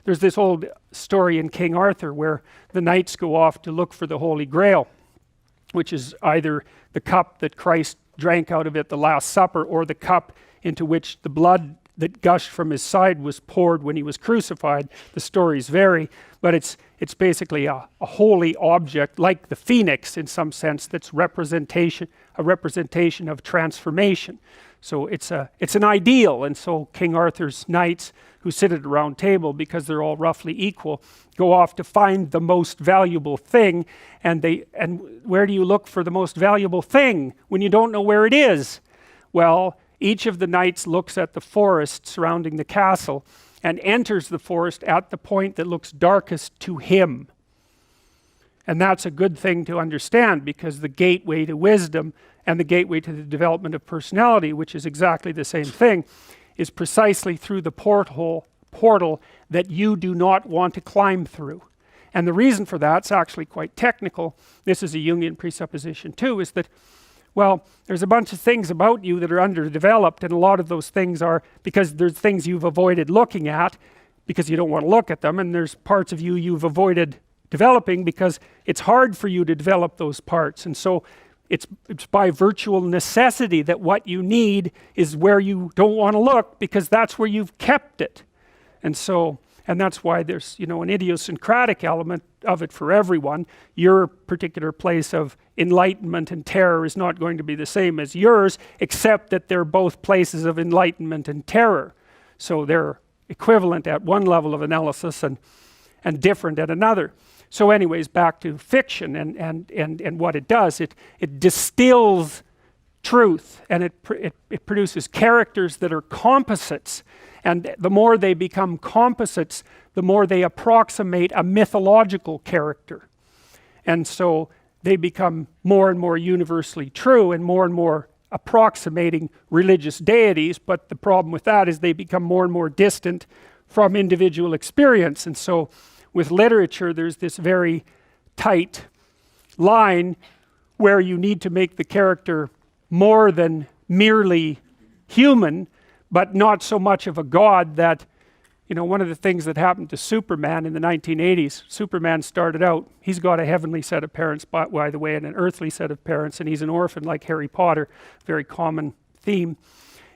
there's this old story in King Arthur where the knights go off to look for the Holy Grail, which is either the cup that Christ drank out of at the Last Supper, or the cup into which the blood that gushed from his side was poured when he was crucified. The stories vary, but it's basically a holy object, like the phoenix in some sense, that's a representation of transformation. So it's an ideal, and so King Arthur's knights, who sit at a round table because they're all roughly equal, go off to find the most valuable thing. And where do you look for the most valuable thing when you don't know where it is? Well, each of the knights looks at the forest surrounding the castle and enters the forest at the point that looks darkest to him. And that's a good thing to understand, because the gateway to wisdom and the gateway to the development of personality, which is exactly the same thing, is precisely through the portal that you do not want to climb through. And the reason for that's actually quite technical. This is a Jungian presupposition too, is that, well, there's a bunch of things about you that are underdeveloped, and a lot of those things are because there's things you've avoided looking at because you don't want to look at them, and there's parts of you you've avoided developing because it's hard for you to develop those parts. And so it's by virtual necessity that what you need is where you don't want to look, because that's where you've kept it. And that's why there's, an idiosyncratic element of it for everyone. Your particular place of enlightenment and terror is not going to be the same as yours, except that they're both places of enlightenment and terror. So they're equivalent at one level of analysis and different at another. So anyways, back to fiction and what it does. It distills truth, and it produces characters that are composites. And the more they become composites, the more they approximate a mythological character. And so they become more and more universally true and more approximating religious deities. But the problem with that is they become more and more distant from individual experience. And so with literature, there's this very tight line where you need to make the character more than merely human, but not so much of a god that, one of the things that happened to Superman in the 1980s, Superman started out, he's got a heavenly set of parents, by the way, and an earthly set of parents, and he's an orphan like Harry Potter. Very common theme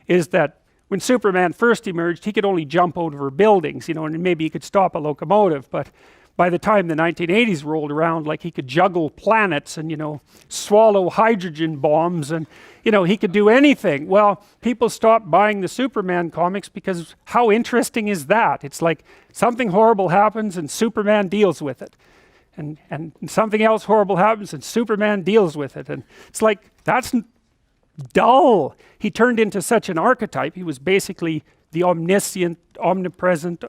is that when Superman first emerged, he could only jump over buildings, and maybe he could stop a locomotive, but by the time the 1980s rolled around, like, he could juggle planets and, swallow hydrogen bombs, and, he could do anything. Well, people stopped buying the Superman comics because how interesting is that? It's like something horrible happens and Superman deals with it. And something else horrible happens and Superman deals with it. And it's like, that's dull. He turned into such an archetype. He was basically the omniscient, omnipresent,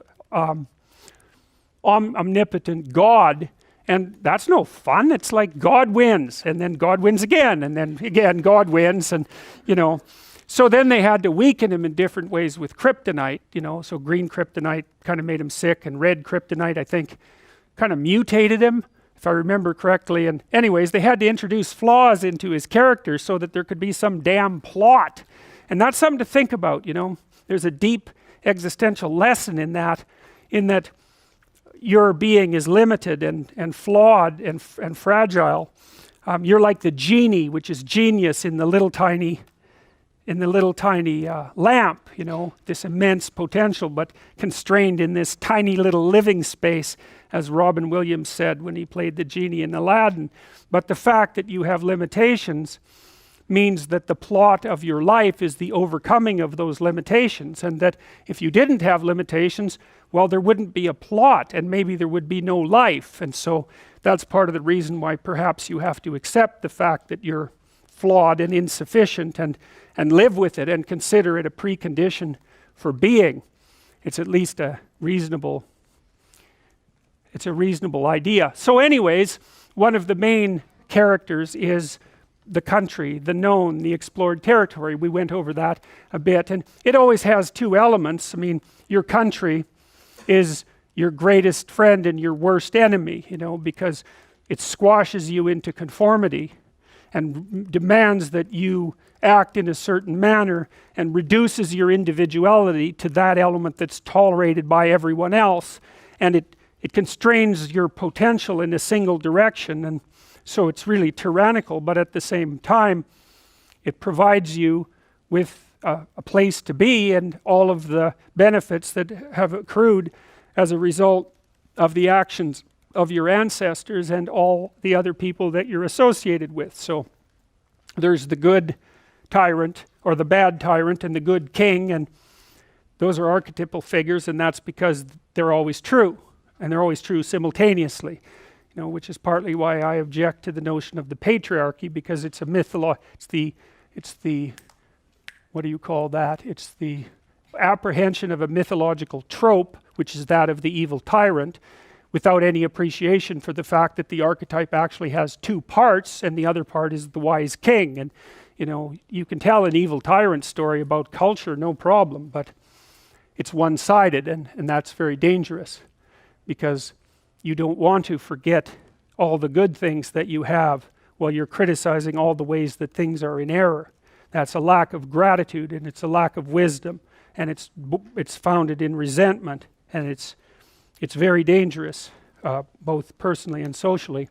omnipotent God, and that's no fun. It's like God wins, and then God wins again, and then again God wins, and so then they had to weaken him in different ways with kryptonite. So green kryptonite kind of made him sick, and red kryptonite, I think, kind of mutated him, if I remember correctly. And anyways, they had to introduce flaws into his character so that there could be some damn plot. And that's something to think about. There's a deep existential lesson in that your being is limited and flawed and fragile. You're like the genie, which is genius in the little tiny lamp, this immense potential, but constrained in this tiny little living space, as Robin Williams said when he played the genie in Aladdin. But the fact that you have limitations means that the plot of your life is the overcoming of those limitations, and that if you didn't have limitations, well, there wouldn't be a plot, and maybe there would be no life. And so that's part of the reason why perhaps you have to accept the fact that you're flawed and insufficient, and live with it and consider it a precondition for being. It's at least a reasonable idea. So anyways, one of the main characters is the country, the known, the explored territory. We went over that a bit, and it always has two elements. I mean, your country is your greatest friend and your worst enemy, because it squashes you into conformity and demands that you act in a certain manner and reduces your individuality to that element that's tolerated by everyone else. and it constrains your potential in a single direction, and so it's really tyrannical, but at the same time it provides you with a place to be and all of the benefits that have accrued as a result of the actions of your ancestors and all the other people that you're associated with. So there's the good tyrant or the bad tyrant and the good king, and those are archetypal figures, and that's because they're always true, and they're always true simultaneously, you know, which is partly why I object to the notion of the patriarchy, because it's a it's the what do you call that? It's the apprehension of a mythological trope, which is that of the evil tyrant, without any appreciation for the fact that the archetype actually has two parts, and the other part is the wise king. And you know, you can tell an evil tyrant story about culture, no problem, but it's one-sided, and that's very dangerous, because you don't want to forget all the good things that you have while you're criticizing all the ways that things are in error. That's a lack of gratitude, and it's a lack of wisdom, and it's founded in resentment, and it's very dangerous, both personally and socially.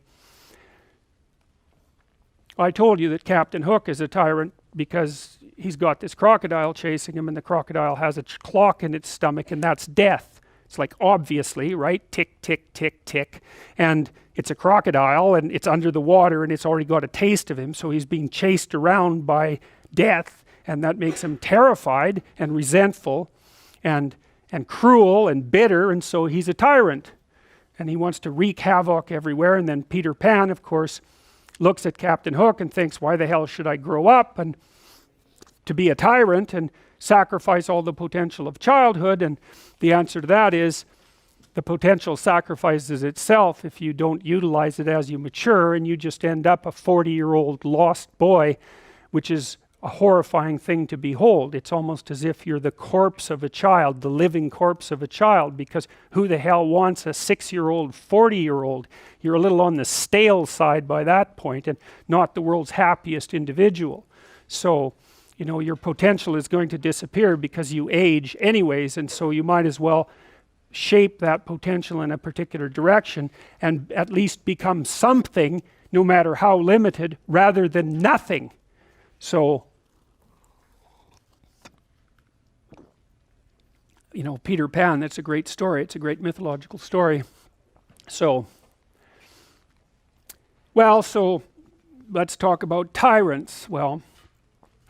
I told you that Captain Hook is a tyrant because he's got this crocodile chasing him, and the crocodile has a clock in its stomach, and that's death. It's like, obviously, right? Tick, tick, tick, tick. And it's a crocodile, and it's under the water, and it's already got a taste of him, so he's being chased around by death, and that makes him terrified and resentful and cruel and bitter, and so he's a tyrant. And he wants to wreak havoc everywhere. And then Peter Pan, of course, looks at Captain Hook and thinks, why the hell should I grow up and to be a tyrant and sacrifice all the potential of childhood? And the answer to that is, the potential sacrifices itself if you don't utilize it as you mature, and you just end up a 40-year-old lost boy, which is a horrifying thing to behold. It's almost as if you're the corpse of a child, the living corpse of a child, because who the hell wants a 6-year-old, 40-year-old? You're a little on the stale side by that point, and not the world's happiest individual. So, you know, your potential is going to disappear because you age anyways, and so you might as well shape that potential in a particular direction and at least become something, no matter how limited, rather than nothing. So, you know, Peter Pan, that's a great story. It's a great mythological story. So let's talk about tyrants. Well,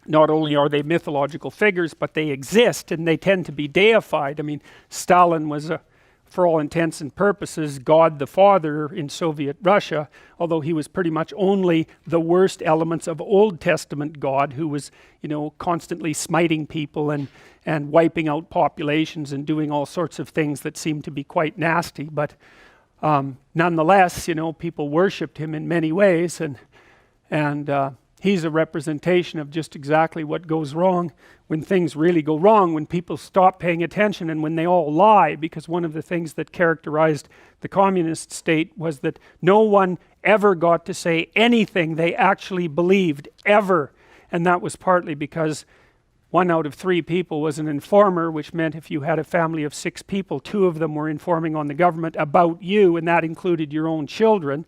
not only are they mythological figures, but they exist, and they tend to be deified. I mean, Stalin was for all intents and purposes, God the Father in Soviet Russia, although he was pretty much only the worst elements of Old Testament God, who was, you know, constantly smiting people and wiping out populations and doing all sorts of things that seemed to be quite nasty. But nonetheless, you know, people worshipped him in many ways, and he's a representation of just exactly what goes wrong when things really go wrong, when people stop paying attention and when they all lie. Because one of the things that characterized the communist state was that no one ever got to say anything they actually believed, ever. And that was partly because 1 out of 3 people was an informer, which meant if you had a family of 6 people, 2 of them were informing on the government about you, and that included your own children.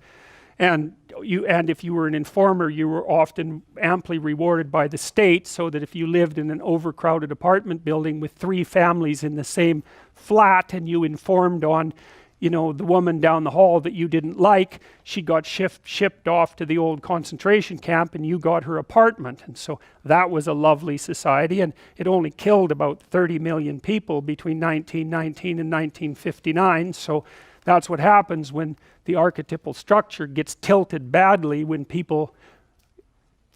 And if you were an informer, you were often amply rewarded by the state, so that if you lived in an overcrowded apartment building with 3 families in the same flat, and you informed on, you know, the woman down the hall that you didn't like, she got shipped off to the old concentration camp, and you got her apartment. And so that was a lovely society, and it only killed about 30 million people between 1919 and 1959. So that's what happens when the archetypal structure gets tilted badly, when people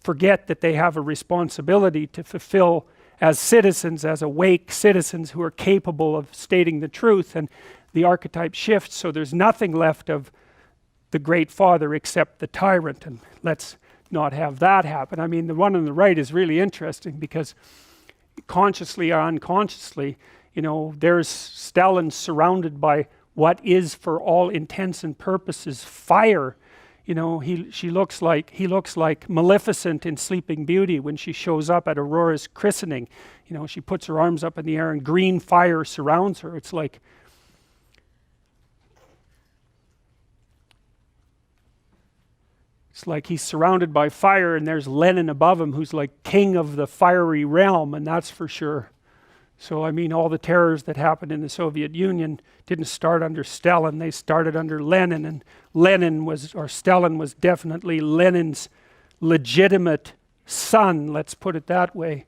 forget that they have a responsibility to fulfill as citizens, as awake citizens who are capable of stating the truth, and the archetype shifts, so there's nothing left of the great father except the tyrant. And let's not have that happen. I mean, the one on the right is really interesting, because consciously or unconsciously, you know, there's Stalin surrounded by what is, for all intents and purposes, fire. You know, he looks like Maleficent in Sleeping Beauty when she shows up at Aurora's christening. You know, she puts her arms up in the air and green fire surrounds her. It's like, It's like he's surrounded by fire, and there's Lenin above him, who's like king of the fiery realm, and that's for sure. So I mean, all the terrors that happened in the Soviet Union didn't start under Stalin, they started under Lenin, and Stalin was definitely Lenin's legitimate son, let's put it that way.